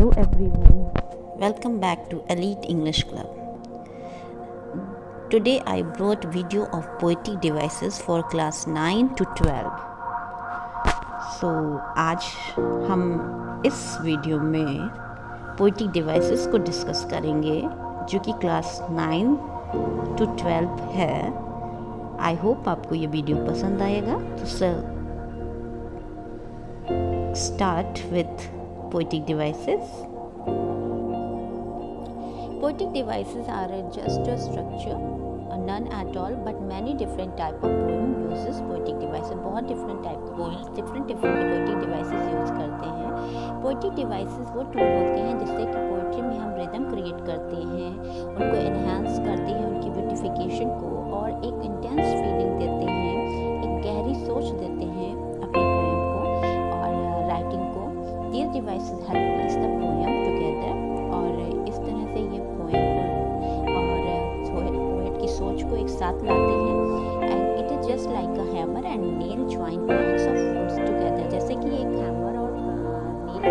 Hello everyone, welcome back to Elite English Club. Today I brought video of poetic devices for class 9 to 12. So आज हम इस video में poetic devices को discuss करेंगे जो कि क्लास 9 to 12 है. आई होप आपको ये वीडियो पसंद आएगा. तो start with poetic devices. Poetic devices are just a structure, none at all, but many different type of poem uses poetic devices. बहुत different type of poems, different poetic devices use करते हैं. Poetic devices वो tool होते हैं जिससे कि poetry में हम रिदम क्रिएट करते हैं, उनको एनहांस करते हैं, उनकी ब्यूटिफिकेशन को, और एक इंटेंस फीलिंग देते हैं, एक गहरी सोच देते हैं अपनी पोएम को और राइटिंग को. These devices help piece the poem together, और इस तरह से ये पोएम को और पोएट की सोच को एक साथ लाते हैं. And it is just like a hammer and nail join planks of woods together. जैसे कि एक हैमर और नील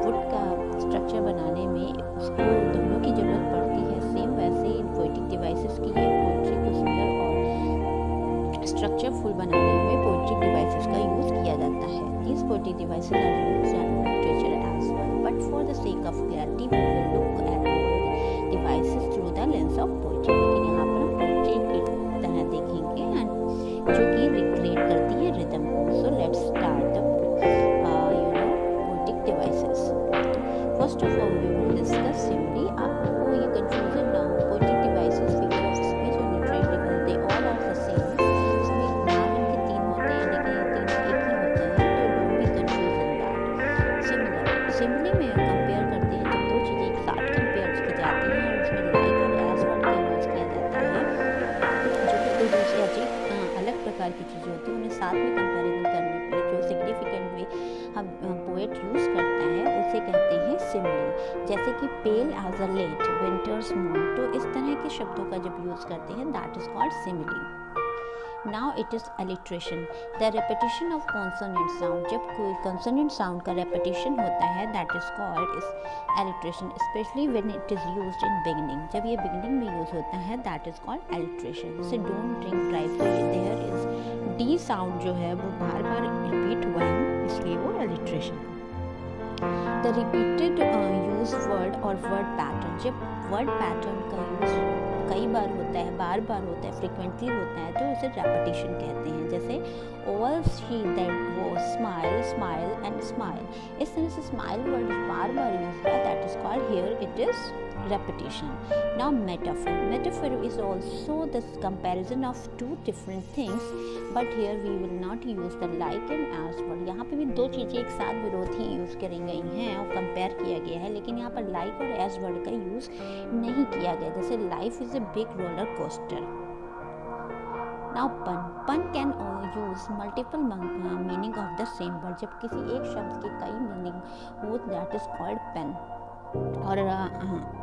वुड का स्ट्रक्चर बनाने में उसको दोनों की जरूरत पड़ती है, सेम वैसे इन पोएटिक डिवाइसेस की ये पोएट्री को सुंदर और स्ट्रक्चरफुल बनाने में पोएटिक डिवाइसेस का यूज किया जाता है. These poetic devices are used in literature as well, but for the sake of clarity, we will look at all devices through the lens of poetry. लेकिन यहाँ पर हम पोएट्री की तरह देखेंगे and जो कि रिक्रिएट करती है रिदम को. So let's start the poetic devices. First of all, we will discuss simile. आपको ये confusion ना हो. Poetic devices, figure of speech और literary level, they all are the same. Simile में कंपेयर करते हैं जब दो चीज़ें एक साथ कंपेयर की जाती हैं और उसमें लाइक और एज वर्ड का यूज़ किया जाता है, जो कि दो दूसरी अलग प्रकार की चीज़ें होती हैं, उन्हें साथ में कंपैरिजन करने पे जो सिग्निफिकेंट वे हम पोएट यूज़ करता है उसे कहते हैं सिमिली. जैसे कि pale as a late winter's moon, तो इस तरह के शब्दों का जब यूज़ करते हैं that is called simile. Now it is alliteration, the repetition of consonant sound. जब कोई consonant sound का repetition होता है that is called is alliteration, especially when it is used in beginning. जब ये beginning में use होता है that is called alliteration. जैसे don't drink drive, so there is D sound जो है वो बार बार repeat हुआ है, इसलिए वो alliteration. The repeated use word or word pattern, जब word pattern का use कई बार होता है, बार बार होता है, फ्रिक्वेंटली होता है, तो उसे रेपिटेशन कहते हैं. जैसे all she that was smile, smile and smile. इस तरह से smile वर्ड बार बार यूज हुआ, that is called here it is repetition. Now metaphor. Metaphor is also the comparison of two different things, but here we will not use the like and as word. यहाँ पे भी दो चीज़ें एक साथ विरोधी use करी गई हैं और कंपेयर किया गया है, लेकिन यहाँ पर like और as वर्ड का यूज नहीं किया गया. जैसे life is a big roller coaster. Now pun. Pun can use multiple meaning of the same word. जब किसी एक शब्द के कई मीनिंग हो that is called pun. और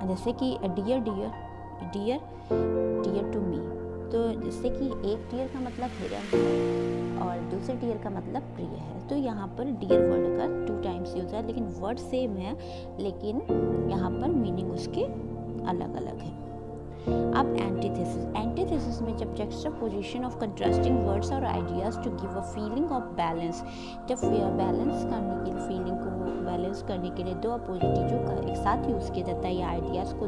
जैसे कि dear dear dear dear to me, तो जैसे कि एक डियर का मतलब हिरन है और दूसरे डियर का मतलब प्रिय है, तो यहाँ पर डियर वर्ड का 2 टाइम्स यूज है, लेकिन वर्ड सेम है, लेकिन यहाँ पर मीनिंग उसके अलग अलग है. अब एंटीथेसिस. एंटीथेसिस में जब जुक्सटापोजिशन ऑफ कंट्रास्टिंग वर्ड्स और ideas to give a feeling of balance, जब बैलेंस करने के लिए फीलिंग को बैलेंस करने के लिए दो अपोजिट चीज़ों का एक साथ यूज़ किया जाता है, या आइडियाज़ को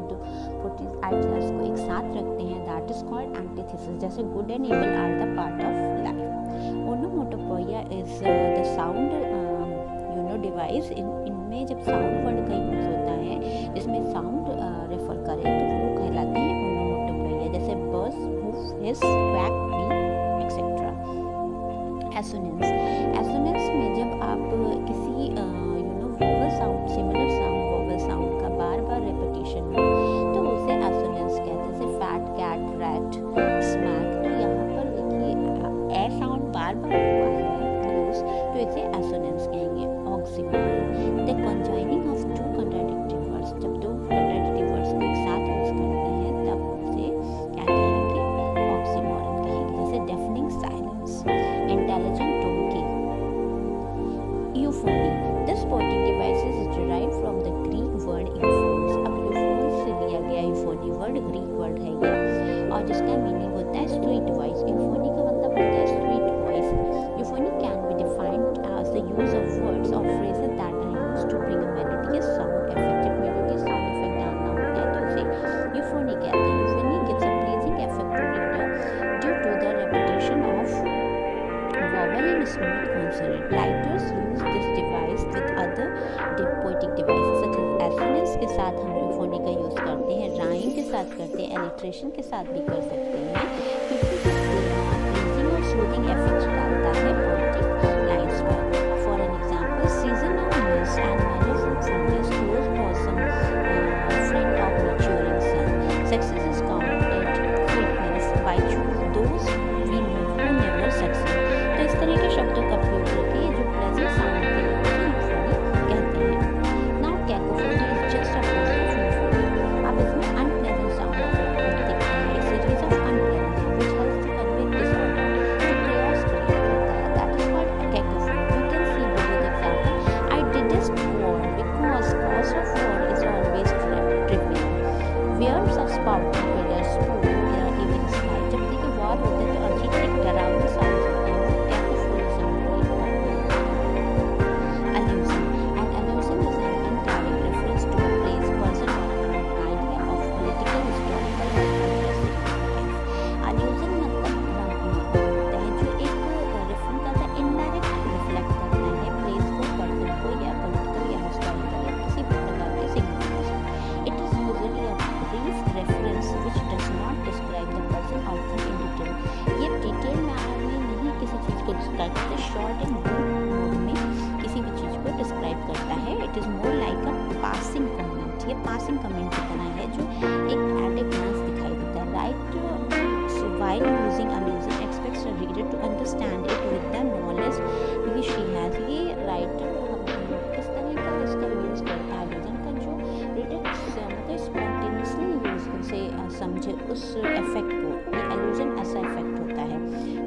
एक साथ रखते हैं, दैट इज कॉल्ड एंटीथेसिस. जैसे good and evil are the part of life. Onomatopoeia is the sound device. इनमें जब साउंड वर्ड का यूज होता है जिसमें साउंड रेफर करें तो वो कहलाते हैं ओनोमोटोपोइया. जैसे बस, हुफ, हिस, क्वैक, बी एक्सेट्रा. एसोनेंस. एसोनेंस में जब आप किसी vowel sound, similar sound, vowel sound का बार बार रेपिटेशन हो तो उसे एसोनेंस कहते हैं. जैसे फैट, कैट, रैट, स्मैक, तो यहाँ पर देखिए ए साउंड बार बार हुआ है यूज, तो इसे एसोनेंस कहेंगे. Oxymoron. The conjoining of two contradictive words. जब दो कंट्राडिक्टिव वर्ड्स को एक साथ यूज करते हैं तब उसे क्या कहेंगे? ऑक्सीमोरन कहेंगे. जैसे deafening silence, intelligent talkie. Euphony. This poetic device is derived from साथ करते हैं, एलिट्रेशन के साथ भी कर सकते हैं, क्योंकि प्लीजिंग और सूदिंग इफेक्ट्स डालता है पोएटिक लाइन्स पर। For an example, season of miss and many fruitfulness close blossom friend of maturing sun. Success is counted sweetness by those we know who never succeed. तो इस तरह के शब्दों का प्रयोग करके जो प्लेजेंट साउंड के लिए कहते हैं। Now cacophony is just a process of euphony. अब इसमें अनप्लेजेंट साउंड दिखते हैं, series of unpleasant which helps to convey disorder जो chaos क्रिएट करता है, that is called cacophony. You can see below the example, I detest war because cause of war is always trivial. Where of spouting pillars spoon there even sky. जब देखिए war होता है तो अजीब एक डरावनी साउंड होते हैं, वो कैकोफोनी साउंड क्रिएट करते हैं। Allusion. An allusion is an indirect reference to a place, person or an idea of political, historical or cultural significance. Allusion मतलब होता है जो एक रेफरेंस करता है, इनडायरेक्ट रिफ्लेक्ट करता है प्लेस को, पर्सन को या पॉलिटिकल या हिस्टोरिकल या किसी भी प्रकार के signification. It is usually a brief reference which does not describe the person or thing in detail. ये डिटेल में नहीं किसी चीज़ को डिस्क्राइब करता, शॉर्ट एंड ब्रीफ मोड में किसी भी चीज़ को डिस्क्राइब करता है। It is more like a passing comment. ये पासिंग कमेंट की तरह है जो एक एट ए ग्लांस दिखाई देता है। Right while using allusion expects the reader to understand it with the knowledge which she has। ये राइटर किस तरह का इसका यूज़ करता है allusion का, जो रीडर मतलब स्पॉन्टेनियसली यूज से समझे उस इफेक्ट को। ये allusion ऐसा इफेक्ट होता है,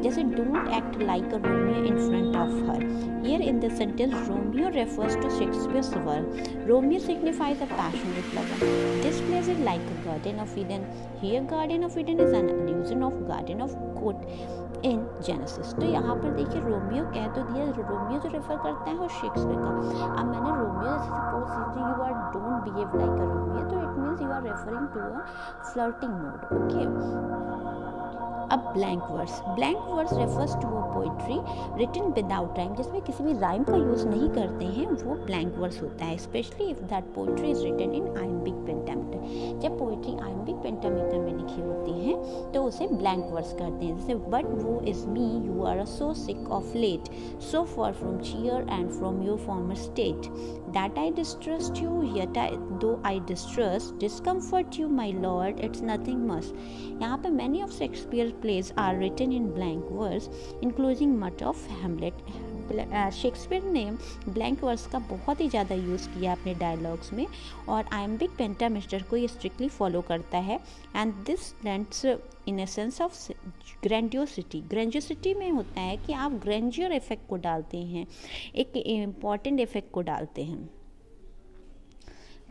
जैसे don't act like a Romeo in front of her. Here in the sentence Romeo refers to Shakespeare's work. Romeo signifies a passionate lover. This place is like a Garden of Eden. Here Garden of Eden is an allusion of Garden of God in Genesis. तो यहाँ पर देखिए Romeo कह तो दिया, Romeo जो refer करता है वो शेक्सपियर का। अब मैंने रोमियो जैसे suppose you are don't behave like a Romeo, तो it means you are referring to a flirting mode. Okay. अब blank verse refers to a poetry written without rhyme, जिसमें किसी भी राइम का यूज़ नहीं करते हैं, वो ब्लैंक वर्स होता है। Especially if that poetry is written in iambic pentameter. जब पोइट्री आयम्बिक पेंटामीटर में लिखी होती है तो उसे ब्लैंक वर्स करते हैं, जैसे but woe is me you are so sick of late, so for from cheer and from your former state, that I distrust you yet though I distrust discomfort you my lord it's nothing must. यहाँ पे many of Shakespeare plays are written in blank verse including much of Hamlet। Shakespeare ने blank verse का बहुत ही ज़्यादा use किया अपने dialogues में, और आयम्बिक पेंटामीटर को ये स्ट्रिक्टली फॉलो करता है। And this lends in a sense of grandiosity में होता है कि आप ग्रेंजियर इफेक्ट को डालते हैं, एक इम्पॉर्टेंट इफेक्ट को डालते हैं।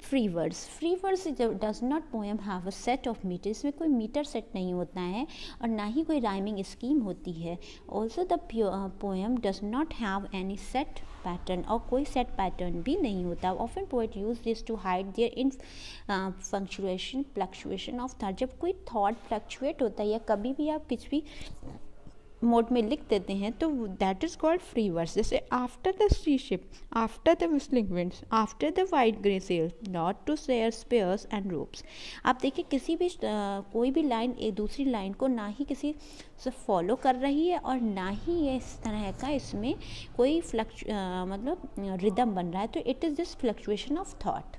Free words does not poem have a set of metre. इसमें कोई मीटर सेट नहीं होता है और ना ही कोई राइमिंग स्कीम होती है। Also the poem does not have any set pattern, और कोई सेट पैटर्न भी नहीं होता। Often poet use this to hide their in punctuation fluctuation of thought. जब कोई थॉट फ्लक्चुएट होता है या कभी भी आप कुछ भी मोड में लिख देते हैं तो that is called free verse. जैसे after the sea ship, after the whistling winds, after the white grey sail, not to share spares and ropes. आप देखिए किसी भी कोई भी लाइन एक दूसरी लाइन को ना ही किसी से फॉलो कर रही है और ना ही ये इस तरह का इसमें कोई मतलब रिदम बन रहा है, तो it is this fluctuation of thought.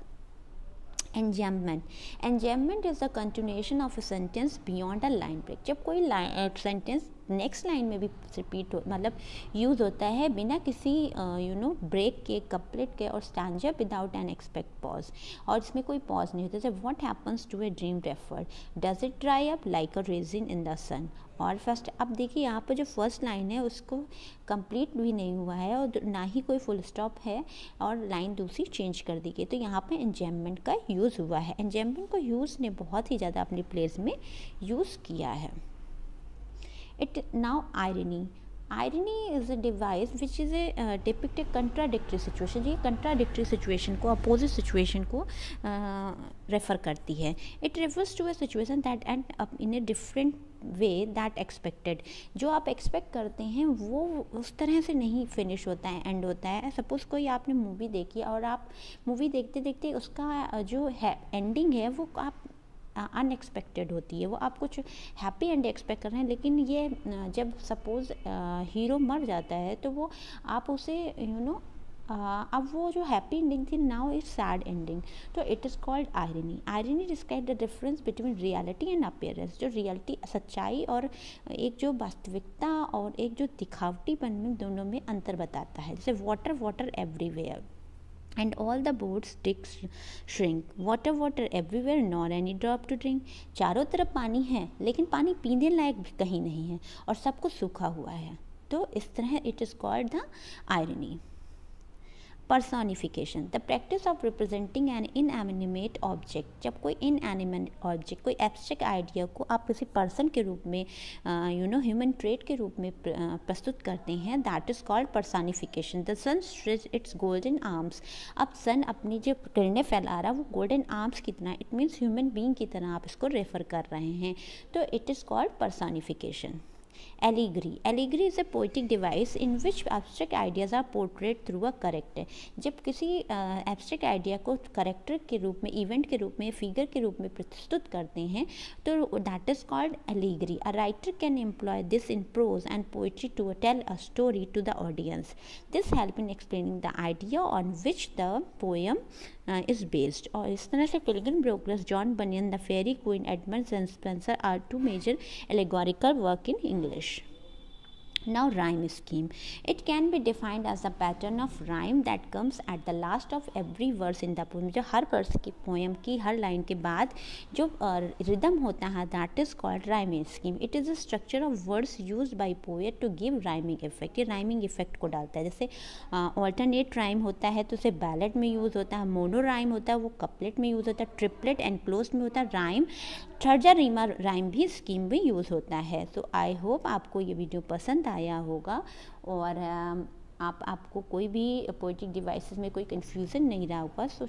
Enjambment is the continuation of a sentence beyond a line break. जब कोई सेंटेंस नेक्स्ट लाइन में भी रिपीट हो मतलब यूज़ होता है बिना किसी ब्रेक के, कपलेट के और stanza without an expect pause, और इसमें कोई पॉज नहीं होता। जैसे what happens to a dream refer, does it dry up like a raisin in the sun. और फर्स्ट अब देखिए यहाँ पर जो फर्स्ट लाइन है उसको कंप्लीट भी नहीं हुआ है और ना ही कोई फुल स्टॉप है और लाइन दूसरी चेंज कर दी गई, तो यहाँ पे एंजैम्पमेंट का यूज़ हुआ है। एंजैम्पमेंट को यूज़ ने बहुत ही ज़्यादा अपने प्लेस में यूज़ किया है। It now irony is a device which is a depict a contradictory situation। ये contradictory situation को, opposite situation को रेफ़र करती है। It refers to a situation that end up in a different way that expected। जो आप expect करते हैं वो उस तरह से नहीं फिनिश होता है, एंड होता है। सपोज़ कोई आपने मूवी देखी और आप मूवी देखते देखते उसका जो है एंडिंग है वो आप अनएक्सपेक्टेड होती है, वो आप कुछ हैप्पी एंड एक्सपेक्ट कर रहे हैं, लेकिन ये जब सपोज़ हीरो मर जाता है तो वो आप उसे अब वो जो हैप्पी एंडिंग थी नाउ इट्स सैड एंडिंग, तो it is called irony. Irony describe the difference between reality and appearance, जो रियलिटी सच्चाई और एक जो वास्तविकता और एक जो दिखावटीपन में दोनों में अंतर बताता है। जैसे water water everywhere and all the boats डिक्स shrink, water water everywhere nor any drop to drink, चारों तरफ पानी है लेकिन पानी पीने लायक भी कहीं नहीं है और सब कुछ सूखा हुआ है। तो इस तरह it is called the irony. Personification, the practice of representing N inanimate object, जब कोई इनएनिमेट ऑब्जेक्ट, कोई एब्स्ट्रैक्ट आइडिया को आप किसी पर्सन के रूप में ह्यूमन ट्रेट के रूप में प्रस्तुत करते हैं, that is called personification. The sun stretch its golden arms, अब सन अपनी जो किरणें फैला रहा है वो गोल्डन आर्म्स की तरह, इट मीन्स ह्यूमन बीइंग की तरह आप इसको रेफर कर रहे हैं, तो it is called personification. Allegory, allegory is a poetic device in which abstract ideas are portrayed through a character, जब किसी एब्स्ट्रैक्ट आइडिया को करेक्टर के रूप में, इवेंट के रूप में, फिगर के रूप में प्रस्तुत करते हैं तो that is called allegory. A writer can employ this in prose and poetry to tell a story to the audience, this help in explaining the idea on which the poem is based. और इस तरह से Pilgrim Progress, John Bunyan, the Fairy Queen, Edmund and Spenser are two major allegorical work in English. Now rhyme scheme. It can be defined as a pattern of rhyme that comes at the last of every verse in the poem. जो हर verse की poem की हर line के बाद जो rhythm होता है that is called rhyming scheme. It is a structure of words used by poet to give rhyming effect, ये rhyming effect को डालता है। जैसे ऑल्टरनेट राइम होता है तो उसे बैलेट में यूज़ होता है, मोनो राइम होता है वो कपलेट में यूज़ होता है, ट्रिपलेट एनक्लोज में होता है राइम, थर्जा रीमा राइम भी स्कीम में यूज़ होता है। तो आई होप आपको ये वीडियो पसंद आया होगा और आपको कोई भी पोएटिक डिवाइसेस में कोई कन्फ्यूज़न नहीं रहा होगा। So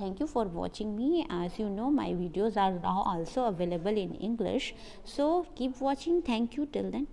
thank you for watching me. As you know my videos are now also available in English, so keep watching. Thank you till then.